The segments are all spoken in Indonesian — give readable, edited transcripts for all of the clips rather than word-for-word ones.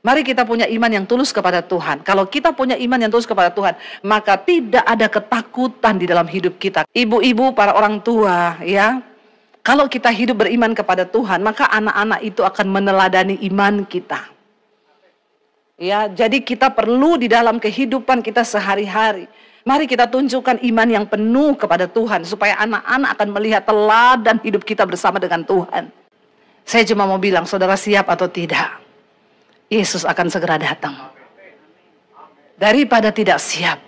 Mari kita punya iman yang tulus kepada Tuhan. Kalau kita punya iman yang tulus kepada Tuhan, maka tidak ada ketakutan di dalam hidup kita. Ibu-ibu, para orang tua, ya. Kalau kita hidup beriman kepada Tuhan, maka anak-anak itu akan meneladani iman kita. Ya, jadi kita perlu di dalam kehidupan kita sehari-hari. Mari kita tunjukkan iman yang penuh kepada Tuhan, supaya anak-anak akan melihat teladan hidup kita bersama dengan Tuhan. Saya cuma mau bilang, saudara siap atau tidak? Yesus akan segera datang. Daripada tidak siap,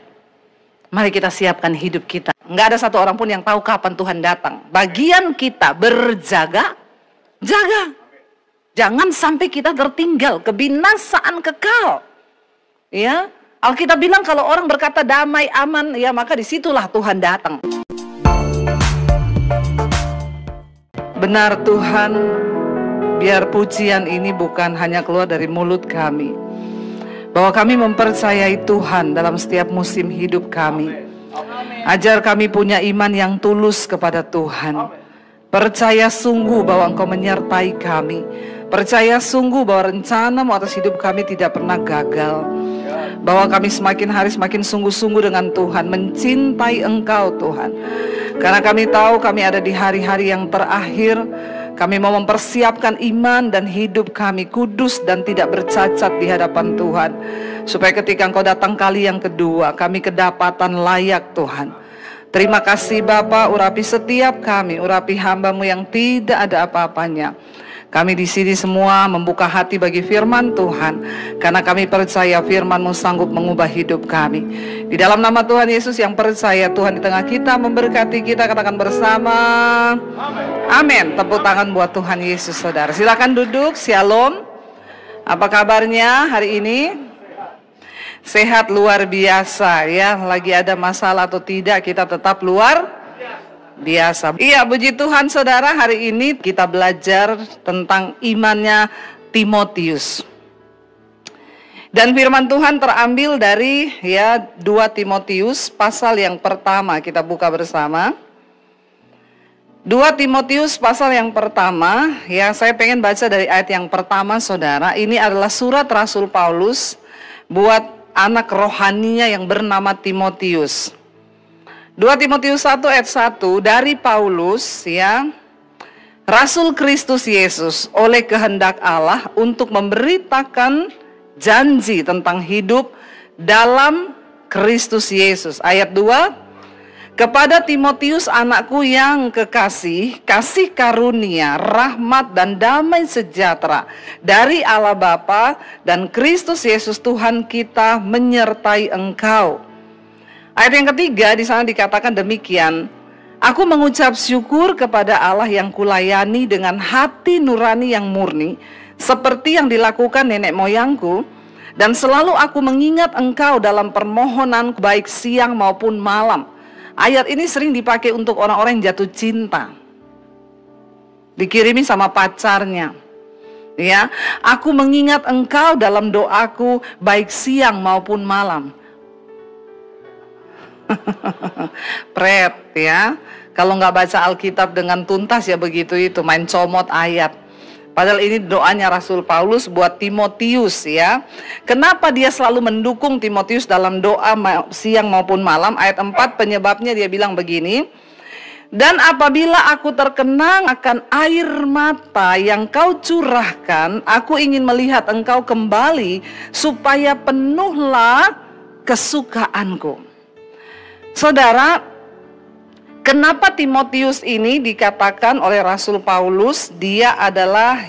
mari kita siapkan hidup kita. Nggak ada satu orang pun yang tahu kapan Tuhan datang. Bagian kita berjaga, jaga. Jangan sampai kita tertinggal kebinasaan kekal. Ya, Alkitab bilang kalau orang berkata damai, aman, ya maka disitulah Tuhan datang. Benar Tuhan, biar pujian ini bukan hanya keluar dari mulut kami, bahwa kami mempercayai Tuhan dalam setiap musim hidup kami. Ajar kami punya iman yang tulus kepada Tuhan. Percaya sungguh bahwa Engkau menyertai kami. Percaya sungguh bahwa rencana-Mu atas hidup kami tidak pernah gagal. Bahwa kami semakin hari semakin sungguh-sungguh dengan Tuhan, mencintai Engkau Tuhan. Karena kami tahu kami ada di hari-hari yang terakhir. Kami mau mempersiapkan iman dan hidup kami kudus dan tidak bercacat di hadapan Tuhan. Supaya ketika Engkau datang kali yang kedua, kami kedapatan layak Tuhan. Terima kasih Bapa, urapi setiap kami, urapi hamba-Mu yang tidak ada apa-apanya. Kami di sini semua membuka hati bagi firman Tuhan, karena kami percaya firman-Mu sanggup mengubah hidup kami. Di dalam nama Tuhan Yesus yang percaya, Tuhan di tengah kita memberkati kita, katakan bersama amin. Tepuk tangan buat Tuhan Yesus, saudara. Silakan duduk. Shalom. Apa kabarnya hari ini? Sehat luar biasa ya. Lagi ada masalah atau tidak, kita tetap luar biasa. Iya, puji Tuhan saudara, hari ini kita belajar tentang imannya Timotius. Dan firman Tuhan terambil dari 2 Timotius pasal yang pertama, kita buka bersama. 2 Timotius pasal yang pertama, saya pengen baca dari ayat yang pertama saudara. Ini adalah surat Rasul Paulus buat anak rohaninya yang bernama Timotius. 2 Timotius 1 ayat 1, dari Paulus Rasul Kristus Yesus oleh kehendak Allah untuk memberitakan janji tentang hidup dalam Kristus Yesus. Ayat 2, kepada Timotius anakku yang kekasih, kasih karunia, rahmat dan damai sejahtera dari Allah Bapa dan Kristus Yesus Tuhan kita menyertai engkau. Ayat yang ketiga di sana dikatakan demikian, aku mengucap syukur kepada Allah yang kulayani dengan hati nurani yang murni, seperti yang dilakukan nenek moyangku, dan selalu aku mengingat engkau dalam permohonan baik siang maupun malam. Ayat ini sering dipakai untuk orang-orang yang jatuh cinta, dikirimi sama pacarnya. Aku mengingat engkau dalam doaku baik siang maupun malam. Pret kalau nggak baca Alkitab dengan tuntas begitu itu, main comot ayat. Padahal ini doanya Rasul Paulus buat Timotius Kenapa dia selalu mendukung Timotius dalam doa siang maupun malam? Ayat 4 penyebabnya dia bilang begini. Dan apabila aku terkenang akan air mata yang kau curahkan, aku ingin melihat engkau kembali supaya penuhlah kesukaanku. Saudara, kenapa Timotius ini dikatakan oleh Rasul Paulus dia adalah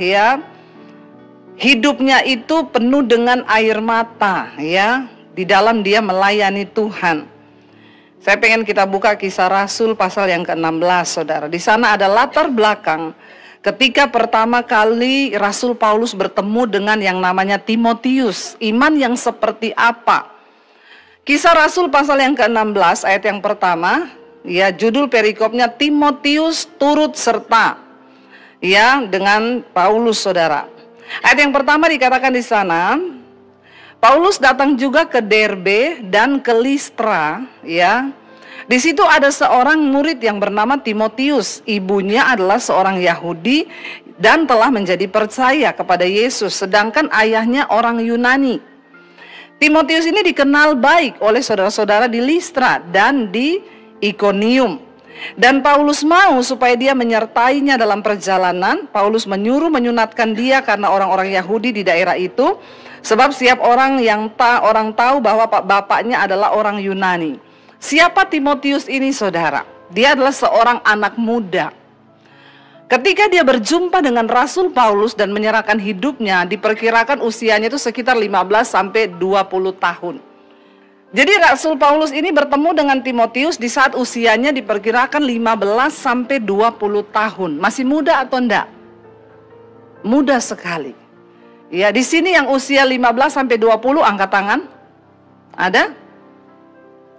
hidupnya itu penuh dengan air mata di dalam dia melayani Tuhan. Saya pengen kita buka Kisah Rasul pasal yang ke-16 saudara. Di sana ada latar belakang ketika pertama kali Rasul Paulus bertemu dengan yang namanya Timotius. Iman yang seperti apa? Kisah Rasul pasal yang ke-16 ayat yang pertama, judul perikopnya Timotius turut serta dengan Paulus saudara. Ayat yang pertama dikatakan di sana, Paulus datang juga ke Derbe dan ke Listra Di situ ada seorang murid yang bernama Timotius. Ibunya adalah seorang Yahudi, dan telah menjadi percaya kepada Yesus, sedangkan ayahnya orang Yunani. Timotius ini dikenal baik oleh saudara-saudara di Listra dan di Ikonium. Dan Paulus mau supaya dia menyertainya dalam perjalanan. Paulus menyuruh menyunatkan dia karena orang-orang Yahudi di daerah itu. Sebab setiap orang tahu bahwa bapaknya adalah orang Yunani. Siapa Timotius ini, saudara? Dia adalah seorang anak muda. Ketika dia berjumpa dengan Rasul Paulus dan menyerahkan hidupnya, diperkirakan usianya itu sekitar 15 sampai 20 tahun. Jadi Rasul Paulus ini bertemu dengan Timotius di saat usianya diperkirakan 15 sampai 20 tahun. Masih muda atau enggak? Muda sekali. Ya, di sini yang usia 15 sampai 20 angkat tangan. Ada?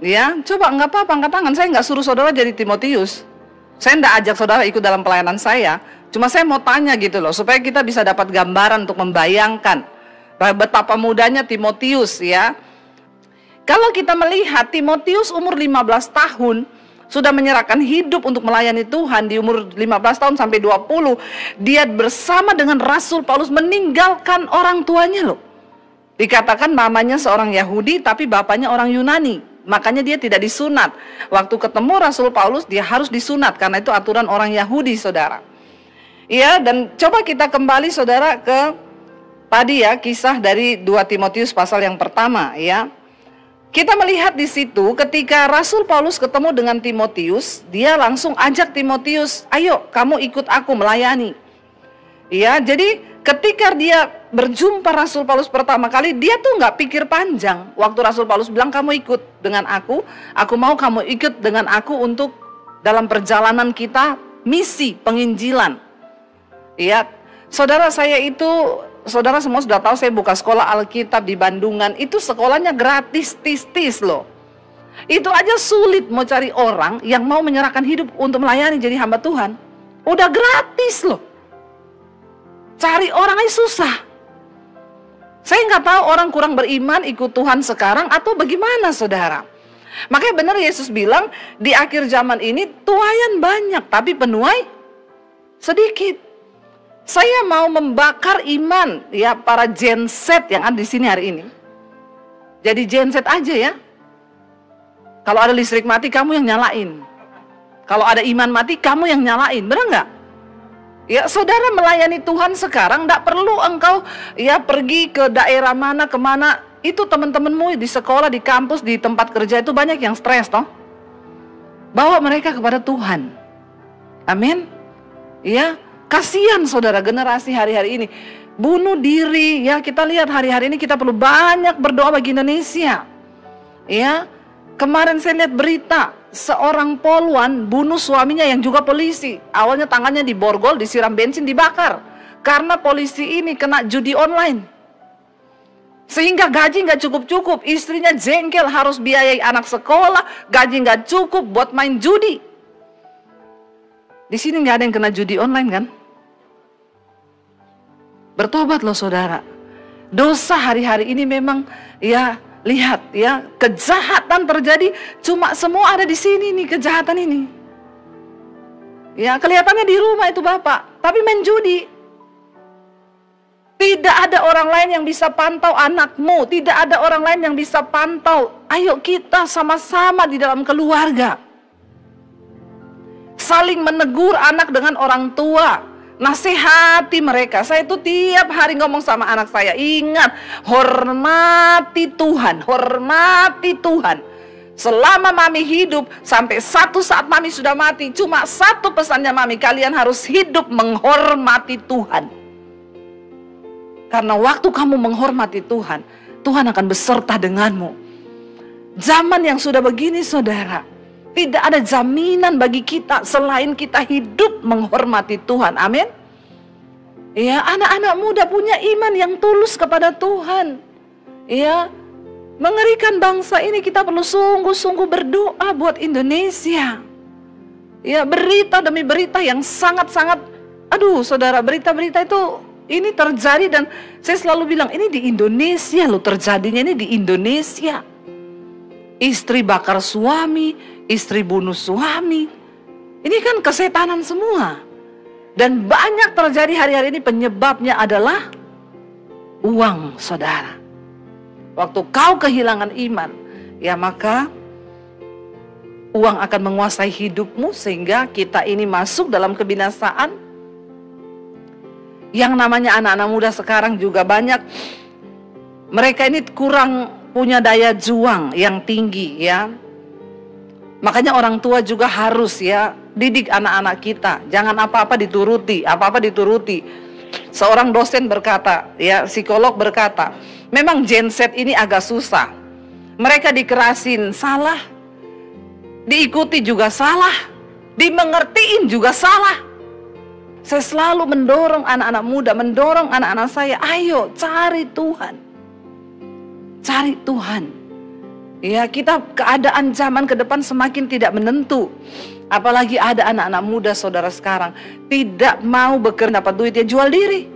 Ya, coba enggak apa-apa angkat tangan. Saya enggak suruh saudara jadi Timotius. Saya enggak ajak saudara ikut dalam pelayanan saya. Cuma saya mau tanya gitu loh, supaya kita bisa dapat gambaran untuk membayangkan betapa mudanya Timotius ya. Kalau kita melihat Timotius umur 15 tahun sudah menyerahkan hidup untuk melayani Tuhan. Di umur 15 tahun sampai 20 dia bersama dengan Rasul Paulus meninggalkan orang tuanya loh. Dikatakan mamanya seorang Yahudi tapi bapaknya orang Yunani. Makanya dia tidak disunat. Waktu ketemu Rasul Paulus dia harus disunat karena itu aturan orang Yahudi, saudara. Ya, dan coba kita kembali saudara ke tadi ya, kisah dari 2 Timotius pasal yang pertama ya. Kita melihat di situ ketika Rasul Paulus ketemu dengan Timotius, dia langsung ajak Timotius, ayo kamu ikut aku melayani. Ya, jadi ketika dia berjumpa Rasul Paulus pertama kali, dia tuh nggak pikir panjang. Waktu Rasul Paulus bilang kamu ikut dengan aku mau kamu ikut dengan aku untuk dalam perjalanan kita misi penginjilan. Ya, saudara saudara semua sudah tahu saya buka sekolah Alkitab di Bandungan. Itu sekolahnya gratis, tis-tis loh. Itu aja sulit mau cari orang yang mau menyerahkan hidup untuk melayani jadi hamba Tuhan. Udah gratis loh. Cari orang aja susah. Saya nggak tahu orang kurang beriman ikut Tuhan sekarang atau bagaimana, saudara. Makanya benar Yesus bilang di akhir zaman ini tuaian banyak tapi penuai sedikit. Saya mau membakar iman ya para Gen Z yang ada di sini hari ini. Jadi Gen Z aja ya. Kalau ada listrik mati kamu yang nyalain. Kalau ada iman mati kamu yang nyalain, benar nggak? Ya, saudara melayani Tuhan sekarang tidak perlu engkau ya pergi ke daerah mana kemana. Itu teman-temanmu di sekolah, di kampus, di tempat kerja itu banyak yang stres toh. Bawa mereka kepada Tuhan. Amin. Ya, kasihan saudara generasi hari-hari ini bunuh diri. Ya, kita lihat hari-hari ini kita perlu banyak berdoa bagi Indonesia. Ya, kemarin saya lihat berita seorang poluan bunuh suaminya yang juga polisi. Awalnya tangannya diborgol, disiram bensin, dibakar. Karena polisi ini kena judi online. Sehingga gaji nggak cukup-cukup. Istrinya jengkel harus biayai anak sekolah. Gaji nggak cukup buat main judi. Di sini nggak ada yang kena judi online kan? Bertobat loh saudara. Dosa hari-hari ini memang ya, lihat ya, kejahatan terjadi, cuma semua ada di sini nih kejahatan ini. Ya, kelihatannya di rumah itu bapak, tapi main judi. Tidak ada orang lain yang bisa pantau anakmu, tidak ada orang lain yang bisa pantau. Ayo kita sama-sama di dalam keluarga. Saling menegur anak dengan orang tua. Nasihati mereka. Saya itu tiap hari ngomong sama anak saya, ingat, hormati Tuhan, hormati Tuhan. Selama mami hidup, sampai satu saat mami sudah mati, cuma satu pesannya mami, kalian harus hidup menghormati Tuhan. Karena waktu kamu menghormati Tuhan, Tuhan akan beserta denganmu. Zaman yang sudah begini saudara, tidak ada jaminan bagi kita selain kita hidup menghormati Tuhan. Amin. Ya, anak-anak muda punya iman yang tulus kepada Tuhan. Ya, mengerikan bangsa ini kita perlu sungguh-sungguh berdoa buat Indonesia. Ya, berita demi berita yang sangat-sangat, aduh saudara, berita-berita itu ini terjadi dan saya selalu bilang ini di Indonesia loh terjadinya, ini di Indonesia. Istri bakar suami, istri bunuh suami. Ini kan kesetanan semua. Dan banyak terjadi hari-hari ini penyebabnya adalah uang, saudara. Waktu kau kehilangan iman, ya maka uang akan menguasai hidupmu sehingga kita ini masuk dalam kebinasaan. Yang namanya anak-anak muda sekarang juga banyak, mereka ini kurang punya daya juang yang tinggi ya. Makanya orang tua juga harus ya didik anak-anak kita, jangan apa-apa dituruti, apa-apa dituruti. Seorang dosen berkata, ya psikolog berkata, memang Gen Z ini agak susah. Mereka dikerasin salah, diikuti juga salah, dimengertiin juga salah. Saya selalu mendorong anak-anak muda, mendorong anak-anak saya, ayo cari Tuhan. Cari Tuhan. Ya, kita keadaan zaman ke depan semakin tidak menentu. Apalagi ada anak-anak muda saudara sekarang tidak mau bekerja dapat duit, ya jual diri.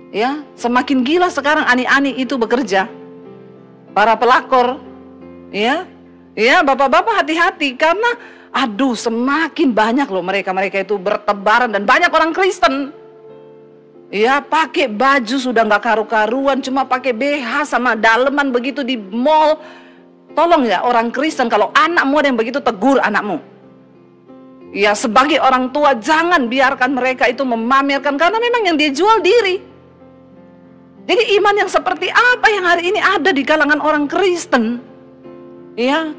Ya, semakin gila sekarang ani-ani itu bekerja. Para pelakor, ya, bapak-bapak hati-hati karena aduh semakin banyak loh mereka itu bertebaran dan banyak orang Kristen. Ya, pakai baju sudah nggak karu-karuan, cuma pakai BH sama daleman begitu di mall. Tolong ya orang Kristen, kalau anakmu ada yang begitu, tegur anakmu. Ya, sebagai orang tua jangan biarkan mereka itu memamerkan, karena memang yang dia jual diri. Jadi iman yang seperti apa yang hari ini ada di kalangan orang Kristen? Ya,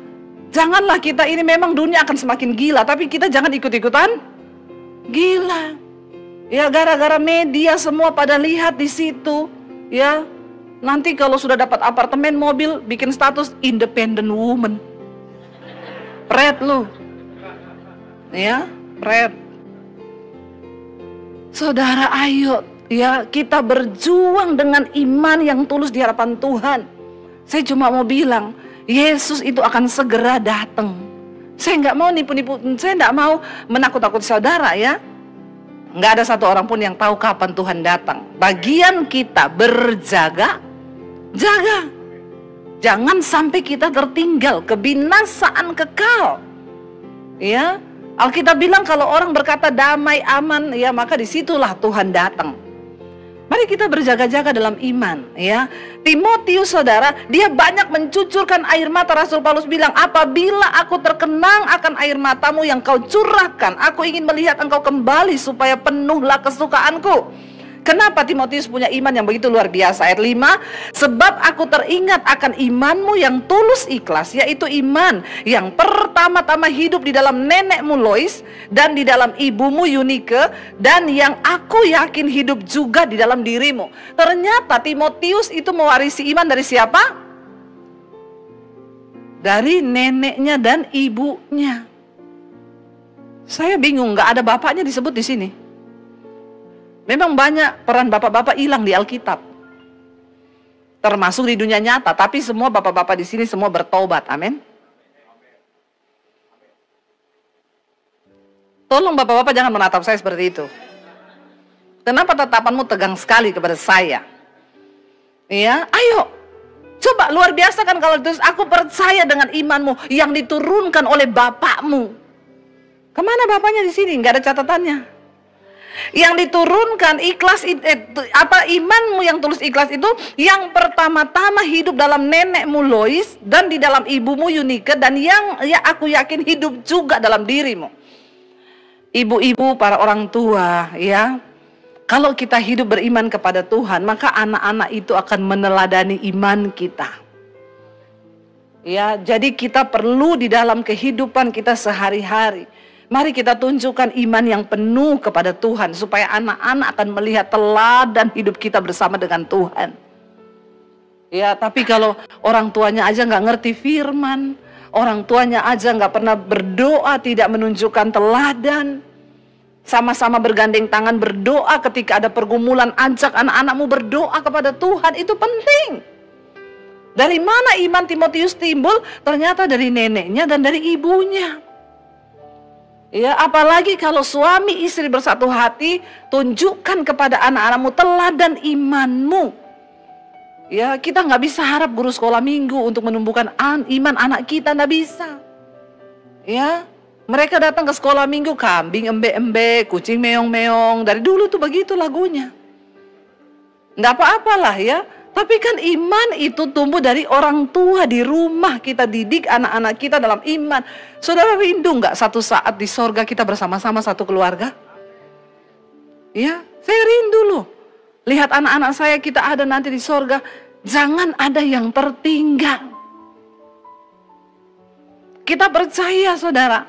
janganlah kita ini, memang dunia akan semakin gila, tapi kita jangan ikut-ikutan gila. Ya, gara-gara media semua pada lihat di situ, ya. Nanti kalau sudah dapat apartemen, mobil, bikin status independent woman. Pret lu. Ya, pret. Saudara, ayo ya kita berjuang dengan iman yang tulus di hadapan Tuhan. Saya cuma mau bilang, Yesus itu akan segera datang. Saya nggak mau nipu-nipu, saya nggak mau menakut-nakuti saudara ya. Nggak ada satu orang pun yang tahu kapan Tuhan datang. Bagian kita berjaga, jaga. Jangan sampai kita tertinggal kebinasaan kekal. Ya, Alkitab bilang kalau orang berkata damai, aman, ya maka disitulah Tuhan datang. Mari kita berjaga-jaga dalam iman, ya. Timotius saudara, dia banyak mencucurkan air mata. Rasul Paulus bilang, apabila aku terkenang akan air matamu yang kau curahkan, aku ingin melihat engkau kembali supaya penuhlah kesukaanku. Kenapa Timotius punya iman yang begitu luar biasa? Ayat 5, sebab aku teringat akan imanmu yang tulus ikhlas, yaitu iman yang pertama-tama hidup di dalam nenekmu Lois dan di dalam ibumu Yunike, dan yang aku yakin hidup juga di dalam dirimu. Ternyata Timotius itu mewarisi iman dari siapa? Dari neneknya dan ibunya. Saya bingung, nggak ada bapaknya disebut di sini. Memang banyak peran bapak-bapak hilang di Alkitab, termasuk di dunia nyata. Tapi semua bapak-bapak di sini semua bertobat, amin. Tolong bapak-bapak jangan menatap saya seperti itu. Kenapa tatapanmu tegang sekali kepada saya? Ya, ayo, coba luar biasa kan kalau terus aku percaya dengan imanmu yang diturunkan oleh bapakmu. Kemana bapaknya di sini? Nggak ada catatannya. Yang diturunkan ikhlas imanmu yang tulus ikhlas itu yang pertama-tama hidup dalam nenekmu Lois dan di dalam ibumu Yunike, dan yang ya aku yakin hidup juga dalam dirimu. Ibu-ibu, para orang tua, ya, kalau kita hidup beriman kepada Tuhan, maka anak-anak itu akan meneladani iman kita. Ya, jadi kita perlu di dalam kehidupan kita sehari-hari, mari kita tunjukkan iman yang penuh kepada Tuhan, supaya anak-anak akan melihat teladan hidup kita bersama dengan Tuhan. Ya, tapi kalau orang tuanya aja nggak ngerti firman, orang tuanya aja nggak pernah berdoa, tidak menunjukkan teladan, sama-sama bergandeng tangan berdoa ketika ada pergumulan, ajak anak-anakmu berdoa kepada Tuhan, itu penting. Dari mana iman Timotius timbul? Ternyata dari neneknya dan dari ibunya. Ya, apalagi kalau suami istri bersatu hati, tunjukkan kepada anak-anakmu teladan imanmu. Ya, kita nggak bisa harap guru sekolah minggu untuk menumbuhkan iman anak kita, nggak bisa. Ya, Mereka datang ke sekolah minggu, kambing embe-embe, kucing meong-meong. Dari dulu tuh begitu lagunya. Nggak apa-apalah ya. Tapi kan iman itu tumbuh dari orang tua di rumah. Kita didik anak-anak kita dalam iman. Saudara rindu nggak satu saat di sorga kita bersama-sama satu keluarga? Ya, saya rindu loh. Lihat anak-anak saya, kita ada nanti di sorga. Jangan ada yang tertinggal. Kita percaya saudara,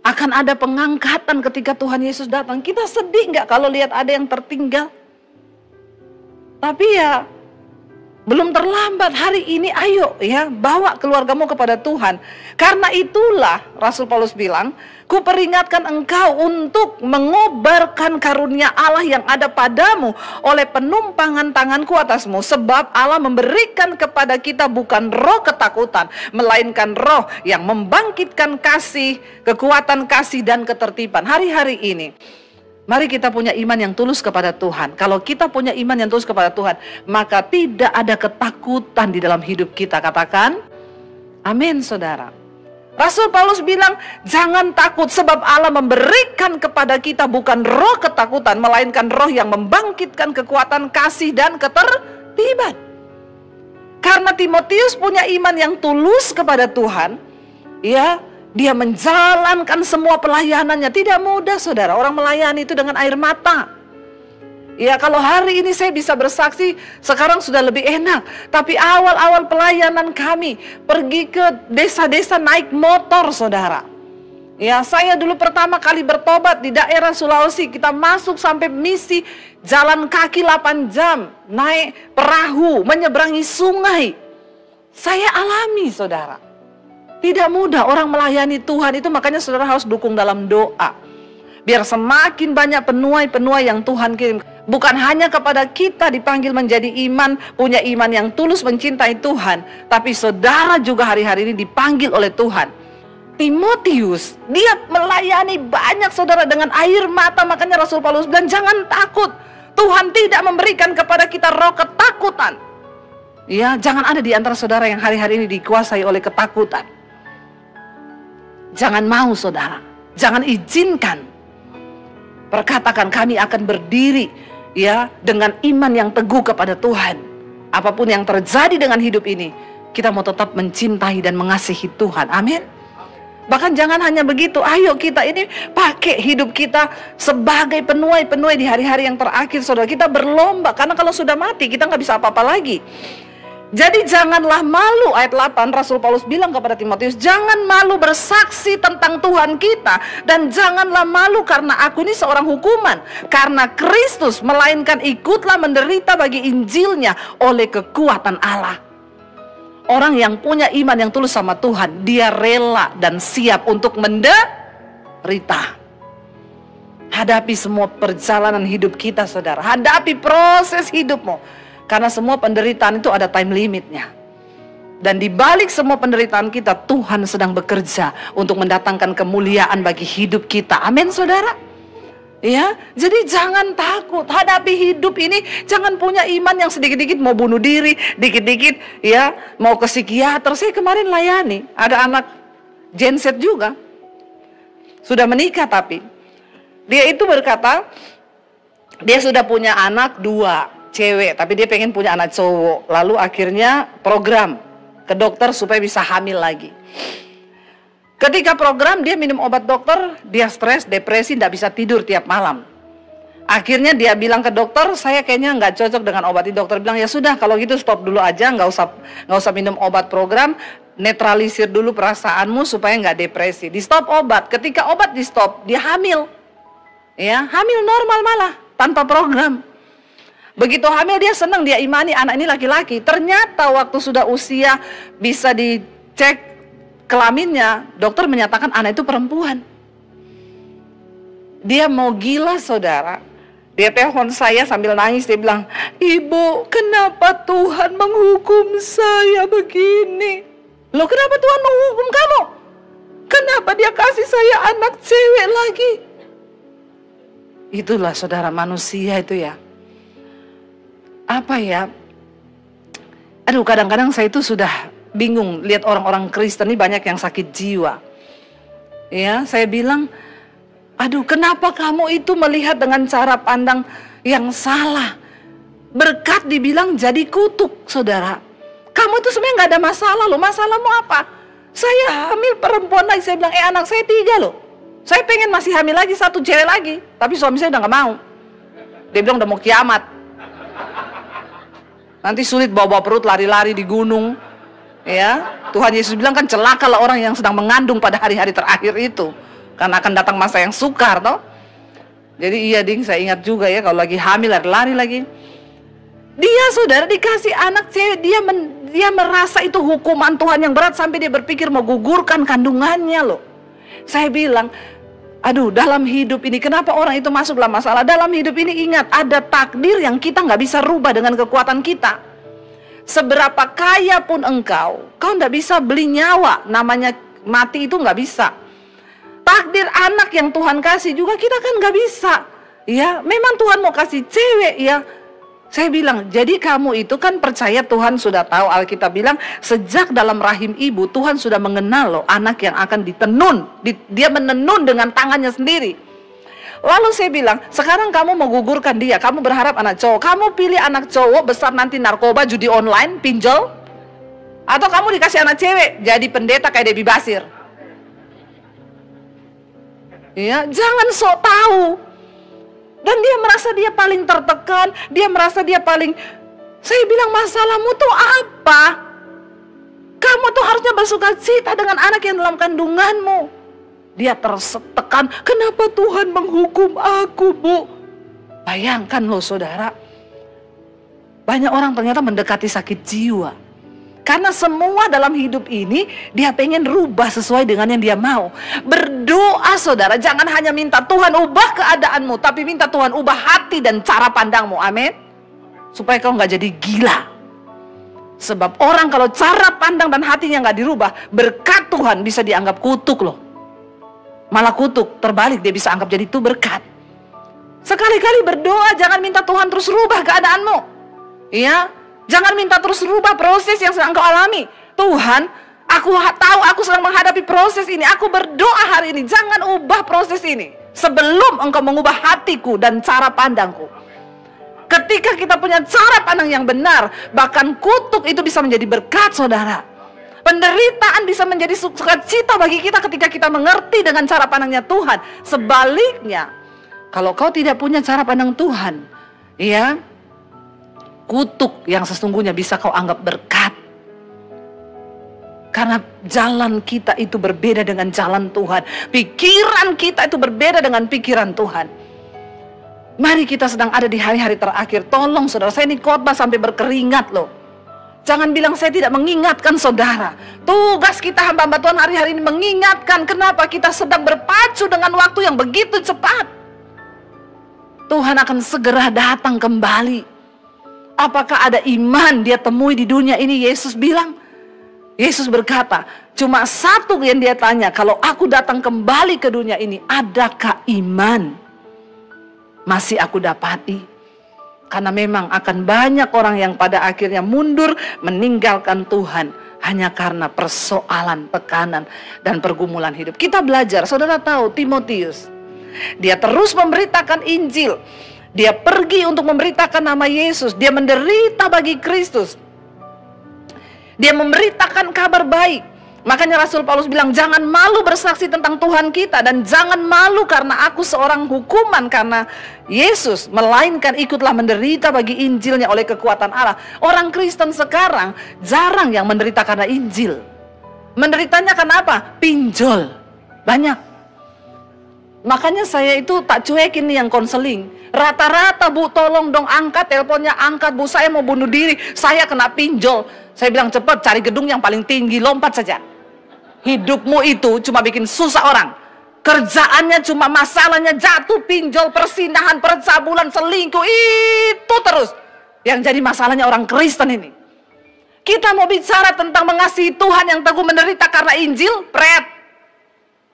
akan ada pengangkatan ketika Tuhan Yesus datang. Kita sedih nggak kalau lihat ada yang tertinggal? Tapi ya, belum terlambat. Hari ini ayo ya, bawa keluargamu kepada Tuhan. Karena itulah Rasul Paulus bilang, ku peringatkan engkau untuk mengobarkan karunia Allah yang ada padamu oleh penumpangan tanganku atasmu. Sebab Allah memberikan kepada kita bukan roh ketakutan, melainkan roh yang membangkitkan kasih, kekuatan kasih dan ketertiban. Hari-hari ini mari kita punya iman yang tulus kepada Tuhan. Kalau kita punya iman yang tulus kepada Tuhan, maka tidak ada ketakutan di dalam hidup kita. Katakan, amin saudara. Rasul Paulus bilang, jangan takut sebab Allah memberikan kepada kita bukan roh ketakutan, melainkan roh yang membangkitkan kekuatan kasih dan ketertiban. Karena Timotius punya iman yang tulus kepada Tuhan, ya, dia menjalankan semua pelayanannya. Tidak mudah saudara, orang melayani itu dengan air mata. Ya, kalau hari ini saya bisa bersaksi, sekarang sudah lebih enak. Tapi awal-awal pelayanan kami, pergi ke desa-desa naik motor saudara. Ya, saya dulu pertama kali bertobat di daerah Sulawesi. Kita masuk sampai misi, jalan kaki 8 jam, naik perahu, menyeberangi sungai. Saya alami saudara. Tidak mudah orang melayani Tuhan itu, makanya saudara harus dukung dalam doa. Biar semakin banyak penuai-penuai yang Tuhan kirim. Bukan hanya kepada kita dipanggil menjadi iman, punya iman yang tulus mencintai Tuhan. Tapi saudara juga hari-hari ini dipanggil oleh Tuhan. Timotius, dia melayani banyak saudara dengan air mata. Makanya Rasul Paulus bilang, jangan takut. Tuhan tidak memberikan kepada kita roh ketakutan. Ya, jangan ada di antara saudara yang hari-hari ini dikuasai oleh ketakutan. Jangan mau saudara, jangan izinkan. Perkatakan, kami akan berdiri ya dengan iman yang teguh kepada Tuhan. Apapun yang terjadi dengan hidup ini, kita mau tetap mencintai dan mengasihi Tuhan. Amin. Bahkan jangan hanya begitu, ayo kita ini pakai hidup kita sebagai penuai-penuai di hari-hari yang terakhir saudara. Kita berlomba, karena kalau sudah mati kita nggak bisa apa-apa lagi. Jadi janganlah malu, ayat 8 Rasul Paulus bilang kepada Timotius, jangan malu bersaksi tentang Tuhan kita, dan janganlah malu karena aku ini seorang hukuman, karena Kristus melainkan ikutlah menderita bagi Injilnya oleh kekuatan Allah. Orang yang punya iman yang tulus sama Tuhan, dia rela dan siap untuk menderita. Hadapi semua perjalanan hidup kita saudara, hadapi proses hidupmu. Karena semua penderitaan itu ada time limitnya. Dan di balik semua penderitaan kita, Tuhan sedang bekerja untuk mendatangkan kemuliaan bagi hidup kita. Amin saudara. Ya, jadi jangan takut hadapi hidup ini. Jangan punya iman yang sedikit-dikit mau bunuh diri, dikit-dikit ya mau ke psikiater. Saya kemarin layani, ada anak Gen Z juga, sudah menikah tapi dia itu berkata, dia sudah punya anak 2 cewek, tapi dia pengen punya anak cowok. Lalu akhirnya program ke dokter supaya bisa hamil lagi. Ketika program, dia minum obat dokter, dia stres, depresi, tidak bisa tidur tiap malam. Akhirnya dia bilang ke dokter, saya kayaknya nggak cocok dengan obat ini. Dokter bilang, ya sudah kalau gitu stop dulu aja, nggak usah minum obat program, netralisir dulu perasaanmu supaya nggak depresi. Di stop obat. Ketika obat di stop, dia hamil. Ya, hamil normal malah tanpa program. Begitu hamil dia senang, dia imani anak ini laki-laki. Ternyata waktu sudah usia bisa dicek kelaminnya, dokter menyatakan anak itu perempuan. Dia mau gila saudara. Dia telepon saya sambil nangis, dia bilang, "Ibu, kenapa Tuhan menghukum saya begini? Loh, kenapa Tuhan menghukum kamu? Kenapa dia kasih saya anak cewek lagi?" Itulah saudara manusia itu ya. Apa ya? Aduh, kadang-kadang saya itu sudah bingung lihat orang-orang Kristen ini banyak yang sakit jiwa. Ya, saya bilang, aduh, kenapa kamu itu melihat dengan cara pandang yang salah? Berkat dibilang jadi kutuk, saudara. Kamu itu sebenarnya nggak ada masalah loh. Masalahmu apa? Saya hamil perempuan lagi. Saya bilang, anak saya 3 loh. Saya pengen masih hamil lagi 1 cewek lagi. Tapi suami saya udah nggak mau. Dia bilang udah mau kiamat. Nanti sulit bawa perut, lari-lari di gunung. Ya, Tuhan Yesus bilang kan celakalah orang yang sedang mengandung pada hari-hari terakhir itu. Karena akan datang masa yang sukar, toh. Jadi iya ding, saya ingat juga ya, kalau lagi hamil lari-lari lagi. Dia, saudara, dikasih anak cewek, dia merasa itu hukuman Tuhan yang berat sampai dia berpikir mau gugurkan kandungannya loh. Saya bilang, aduh, dalam hidup ini kenapa orang itu masuk dalam masalah? Dalam hidup ini ingat, ada takdir yang kita nggak bisa rubah dengan kekuatan kita. Seberapa kaya pun kau nggak bisa beli nyawa, namanya mati itu nggak bisa. Takdir anak yang Tuhan kasih juga kita kan nggak bisa. Ya, memang Tuhan mau kasih cewek ya. Saya bilang, jadi kamu itu kan percaya Tuhan sudah tahu, Alkitab bilang sejak dalam rahim ibu Tuhan sudah mengenal loh anak yang akan ditenun. Dia menenun dengan tangannya sendiri. Lalu saya bilang, sekarang kamu mau gugurkan dia, kamu berharap anak cowok, kamu pilih anak cowok besar nanti narkoba, judi online, pinjol, atau kamu dikasih anak cewek jadi pendeta kayak Debbie Basir. Ya, jangan sok tahu. Dan dia merasa dia paling tertekan, dia merasa dia paling. Saya bilang, masalahmu tuh apa? Kamu tuh harusnya bersukacita dengan anak yang dalam kandunganmu. Dia tertekan, kenapa Tuhan menghukum aku, Bu? Bayangkan loh, saudara. Banyak orang ternyata mendekati sakit jiwa. Karena semua dalam hidup ini dia pengen rubah sesuai dengan yang dia mau. Berdoa, saudara, jangan hanya minta Tuhan ubah keadaanmu, tapi minta Tuhan ubah hati dan cara pandangmu. Amin. Supaya kau nggak jadi gila. Sebab orang kalau cara pandang dan hatinya nggak dirubah, berkat Tuhan bisa dianggap kutuk loh. Malah kutuk, terbalik dia bisa anggap jadi itu berkat. Sekali-kali berdoa, jangan minta Tuhan terus rubah keadaanmu. Iya. Jangan minta terus rubah proses yang sedang kau alami. Tuhan, aku tahu aku sedang menghadapi proses ini. Aku berdoa hari ini, jangan ubah proses ini sebelum engkau mengubah hatiku dan cara pandangku. Ketika kita punya cara pandang yang benar, bahkan kutuk itu bisa menjadi berkat, saudara. Penderitaan bisa menjadi sukacita bagi kita ketika kita mengerti dengan cara pandangnya Tuhan. Sebaliknya, kalau kau tidak punya cara pandang Tuhan, ya, kutuk yang sesungguhnya bisa kau anggap berkat. Karena jalan kita itu berbeda dengan jalan Tuhan. Pikiran kita itu berbeda dengan pikiran Tuhan. Mari, kita sedang ada di hari-hari terakhir. Tolong saudara, saya ini khotbah sampai berkeringat loh. Jangan bilang saya tidak mengingatkan saudara. Tugas kita hamba-hamba Tuhan hari-hari ini mengingatkan. Kenapa? Kita sedang berpacu dengan waktu yang begitu cepat. Tuhan akan segera datang kembali. Apakah ada iman dia temui di dunia ini? Yesus bilang, Yesus berkata, cuma satu yang dia tanya, kalau aku datang kembali ke dunia ini, adakah iman? Masih aku dapati. Karena memang akan banyak orang yang pada akhirnya mundur, meninggalkan Tuhan, hanya karena persoalan, tekanan, dan pergumulan hidup. Kita belajar, saudara tahu Timotius, dia terus memberitakan Injil. Dia pergi untuk memberitakan nama Yesus. Dia menderita bagi Kristus. Dia memberitakan kabar baik. Makanya Rasul Paulus bilang, jangan malu bersaksi tentang Tuhan kita. Dan jangan malu karena aku seorang hukuman karena Yesus. Melainkan ikutlah menderita bagi Injilnya oleh kekuatan Allah. Orang Kristen sekarang jarang yang menderita karena Injil. Menderitanya karena apa? Pinjol. Banyak. Makanya saya itu tak cuekin nih yang konseling. Rata-rata, Bu, tolong dong angkat teleponnya, angkat Bu, saya mau bunuh diri, saya kena pinjol. Saya bilang, cepat cari gedung yang paling tinggi, lompat saja. Hidupmu itu cuma bikin susah orang. Kerjaannya cuma masalahnya jatuh, pinjol, persinahan, percabulan, selingkuh, itu terus yang jadi masalahnya orang Kristen ini. Kita mau bicara tentang mengasihi Tuhan yang teguh menderita karena Injil, pret.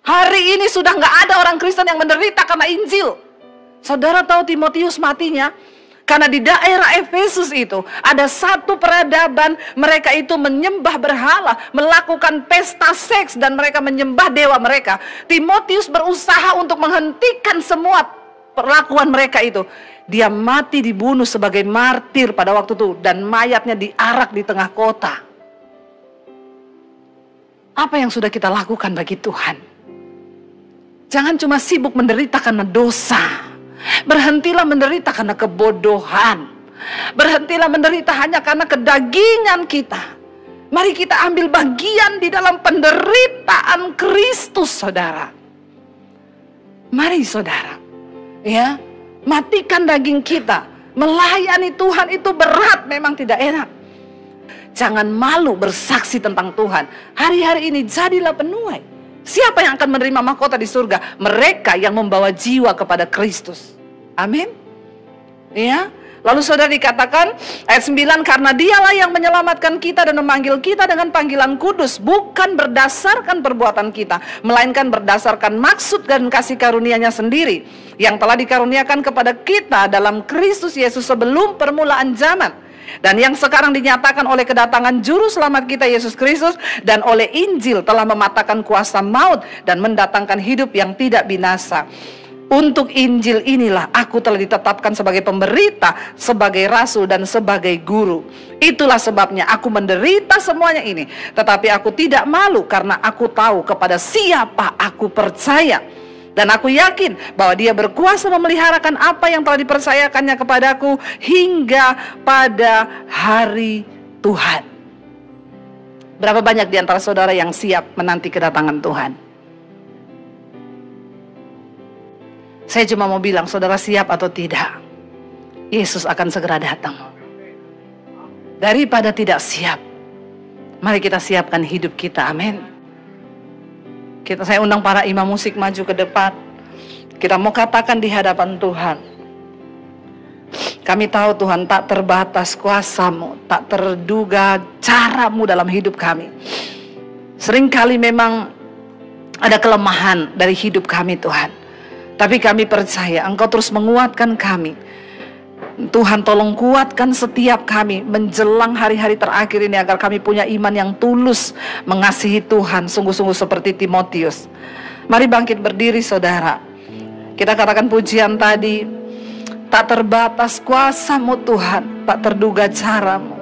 Hari ini sudah nggak ada orang Kristen yang menderita karena Injil. Saudara tahu Timotius matinya Karena di daerah Efesus itu ada satu peradaban, mereka itu menyembah berhala, melakukan pesta seks, dan mereka menyembah dewa mereka. Timotius berusaha untuk menghentikan semua perlakuan mereka itu. Dia mati dibunuh sebagai martir pada waktu itu, dan mayatnya diarak di tengah kota. Apa yang sudah kita lakukan bagi Tuhan? Jangan cuma sibuk menderita karena dosa. Berhentilah menderita karena kebodohan. Berhentilah menderita hanya karena kedagingan kita. Mari kita ambil bagian di dalam penderitaan Kristus, saudara. Mari saudara, ya, matikan daging kita. Melayani Tuhan itu berat, memang tidak enak. Jangan malu bersaksi tentang Tuhan. Hari-hari ini jadilah penuai. Siapa yang akan menerima mahkota di surga? Mereka yang membawa jiwa kepada Kristus. Amin. Ya. Lalu saudara dikatakan ayat 9, karena dialah yang menyelamatkan kita dan memanggil kita dengan panggilan kudus, bukan berdasarkan perbuatan kita, melainkan berdasarkan maksud dan kasih karunia-Nya sendiri, yang telah dikaruniakan kepada kita dalam Kristus Yesus sebelum permulaan zaman. Dan yang sekarang dinyatakan oleh kedatangan juru selamat kita Yesus Kristus, dan oleh Injil telah mematahkan kuasa maut dan mendatangkan hidup yang tidak binasa. Untuk Injil inilah aku telah ditetapkan sebagai pemberita, sebagai rasul, dan sebagai guru. Itulah sebabnya aku menderita semuanya ini, tetapi aku tidak malu, karena aku tahu kepada siapa aku percaya. Dan aku yakin bahwa Dia berkuasa memeliharakan apa yang telah dipercayakannya kepadaku hingga pada hari Tuhan. Berapa banyak di antara saudara yang siap menanti kedatangan Tuhan? Saya cuma mau bilang, saudara siap atau tidak, Yesus akan segera datang. Daripada tidak siap, mari kita siapkan hidup kita. Amin. Saya undang para imam musik maju ke depan. Kita mau katakan di hadapan Tuhan, kami tahu Tuhan tak terbatas kuasa-Mu, tak terduga cara-Mu dalam hidup kami. Seringkali memang ada kelemahan dari hidup kami Tuhan, tapi kami percaya Engkau terus menguatkan kami. Tuhan tolong kuatkan setiap kami menjelang hari-hari terakhir ini, agar kami punya iman yang tulus mengasihi Tuhan sungguh-sungguh seperti Timotius. Mari bangkit berdiri saudara. Kita katakan pujian tadi, tak terbatas kuasa-Mu Tuhan, tak terduga cara-Mu.